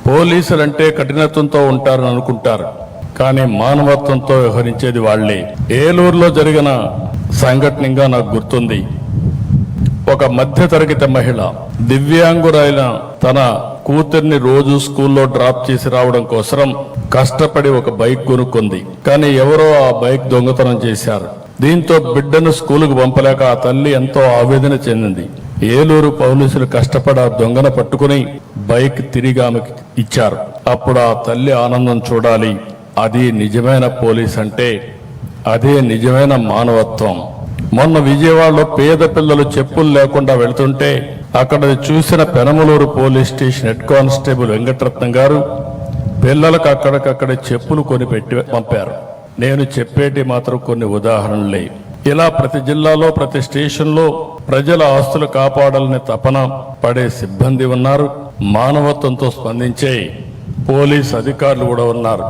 పోలీసులంటే కఠినత్వంతో ఉంటారని అనుకుంటారు, కానీ మానవత్వంతో వ్యవహరించేది వాళ్లే. ఏలూరులో జరిగిన సంఘటనగా నాకు గుర్తుంది. ఒక మధ్యతరగతి మహిళ దివ్యాంగురైన తన కూతుర్ని రోజు స్కూల్లో డ్రాప్ చేసి రావడం కోసం కష్టపడి ఒక బైక్ కొనుక్కుంది. కానీ ఎవరో ఆ బైక్ దొంగతనం చేశారు. దీంతో బిడ్డను స్కూలుకు పంపలేక ఆ తల్లి ఎంతో ఆవేదన చెందింది. ఏలూరు పోలీసులు కష్టపడి ఆ దొంగను పట్టుకుని బైక్ తిరిగి ఆమెకి ఇచ్చారు. అప్పుడు ఆ తల్లి ఆనందం చూడాలి. అది నిజమైన పోలీస్ అంటే, అదే నిజమైన మానవత్వం. మొన్న విజయవాడలో పేద పిల్లలు చెప్పులు లేకుండా వెళుతుంటే అక్కడ చూసిన Penamaluru police station head constable Venkataratnam గారు పిల్లలకు అక్కడికక్కడ చెప్పులు కొని పెట్టి పంపారు. నేను చెప్పేటి మాత్రం కొన్ని ఉదాహరణలే. ఇలా ప్రతి జిల్లాలో ప్రతి స్టేషన్లో ప్రజల ఆస్తులు కాపాడాలని తపన పడే సిబ్బంది ఉన్నారు. మానవత్వంతో స్పందించే పోలీస్ అధికారులు కూడా ఉన్నారు.